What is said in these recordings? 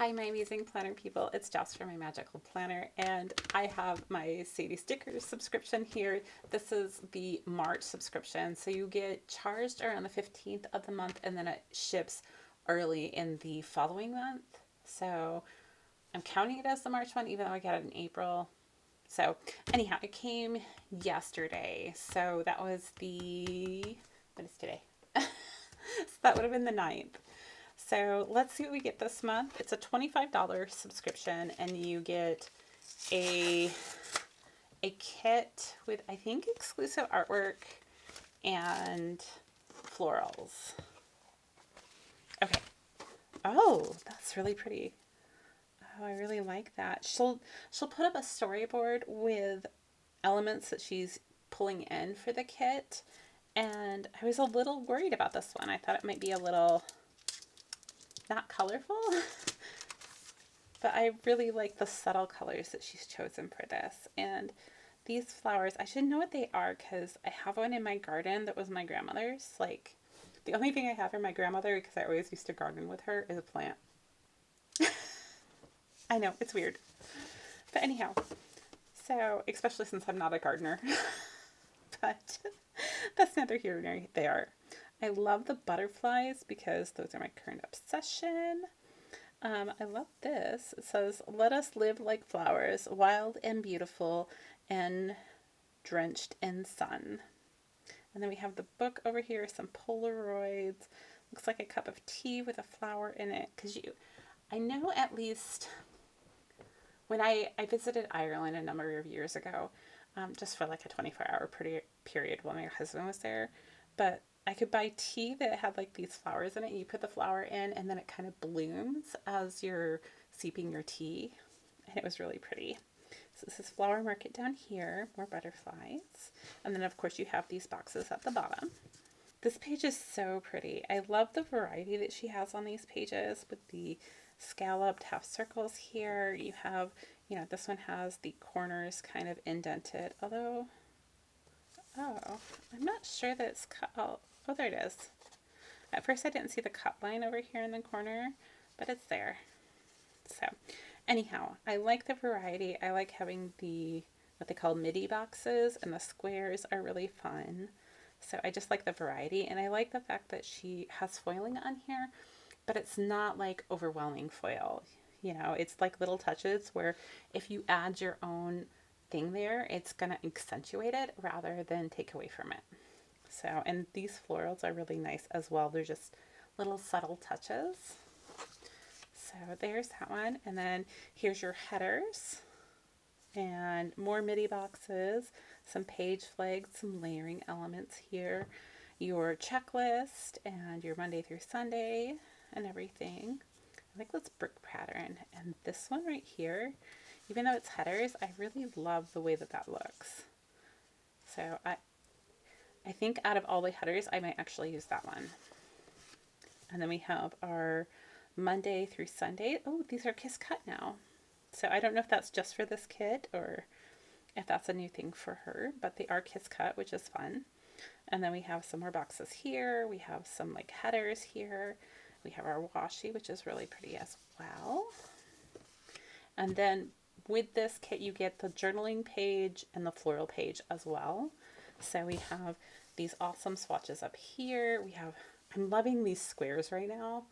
Hi, my amazing planner people. It's Jess from My Magical Planner, and I have my Sadie stickers subscription here. This is the March subscription, so you get charged around the 15th of the month, and then it ships early in the following month. So I'm counting it as the March one, even though I got it in April. So anyhow, it came yesterday. So that was what is today? So that would have been the 9th. So let's see what we get this month. It's a $25 subscription, and you get a kit with, I think, exclusive artwork and florals. Okay. Oh, that's really pretty. Oh, I really like that. She'll put up a storyboard with elements that she's pulling in for the kit, and I was a little worried about this one. I thought it might be a little not colorful, but I really like the subtle colors that she's chosen for this. And these flowers, I should know what they are because I have one in my garden that was my grandmother's. Like, the only thing I have from my grandmother, because I always used to garden with her, is a plant. I know, it's weird. But anyhow, so, especially since I'm not a gardener. But that's neither here nor there. I love the butterflies because those are my current obsession. I love this. It says, "Let us live like flowers, wild and beautiful and drenched in sun." And then we have the book over here, some Polaroids. Looks like a cup of tea with a flower in it. Because I know at least when I visited Ireland a number of years ago, just for like a 24-hour period while my husband was there. But I could buy tea that had like these flowers in it. You put the flower in and then it kind of blooms as you're sipping your tea. And it was really pretty. So this is Flower Market down here, more butterflies. And then of course you have these boxes at the bottom. This page is so pretty. I love the variety that she has on these pages with the scalloped half circles here. You have, this one has the corners kind of indented, although, oh, I'm not sure that it's cut. Oh, there it is. At first I didn't see the cut line over here in the corner, but it's there. So anyhow, I like the variety. I like having what they call midi boxes, and the squares are really fun. So I just like the variety, and I like the fact that she has foiling on here, but it's not like overwhelming foil. It's like little touches where if you add your own thing there, it's going to accentuate it rather than take away from it. So, and these florals are really nice as well. They're just little subtle touches. So there's that one. And then here's your headers and more midi boxes, some page flags, some layering elements here, your checklist and your Monday through Sunday and everything. I like this brick pattern. And this one right here, even though it's headers, I really love the way that looks. So I think out of all the headers, I might actually use that one. And then we have our Monday through Sunday. Oh, these are Kiss Cut now. So I don't know if that's just for this kit or if that's a new thing for her, but they are Kiss Cut, which is fun. And then we have some more boxes here. We have some like headers here. We have our washi, which is really pretty as well. And then with this kit, you get the journaling page and the floral page as well. So we have these awesome swatches up here. I'm loving these squares right now.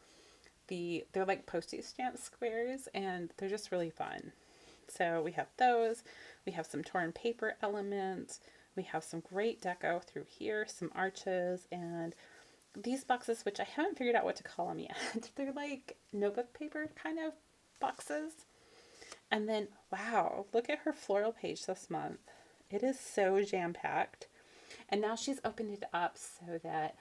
They're like postage stamp squares, and they're just really fun. So we have those. We have some torn paper elements. We have some great deco through here, some arches, and these boxes, which I haven't figured out what to call them yet. They're like notebook paper kind of boxes. And then, wow, look at her floral page this month. It is so jam-packed. And now she's opened it up so that,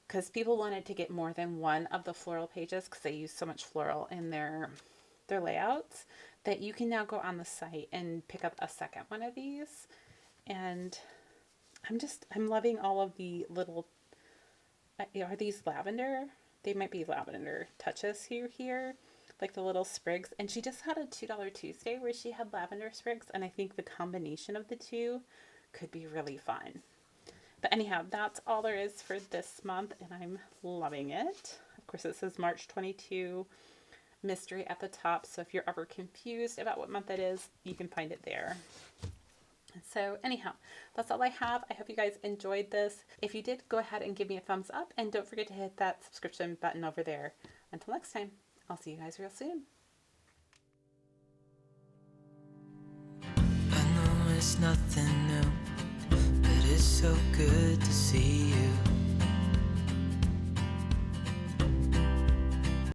because people wanted to get more than one of the floral pages because they use so much floral in their layouts, that you can now go on the site and pick up a second one of these. And I'm loving all of the little, are these lavender? They might be lavender touches here, like the little sprigs. And she just had a $2 Tuesday where she had lavender sprigs, and I think the combination of the two could be really fun. But anyhow, that's all there is for this month, and I'm loving it. Of course, it says March 22 mystery at the top. So if you're ever confused about what month it is, you can find it there. So anyhow, that's all I have. I hope you guys enjoyed this. If you did, go ahead and give me a thumbs up, and don't forget to hit that subscription button over there. Until next time, I'll see you guys real soon. I know it's nothing new, but it's so good to see you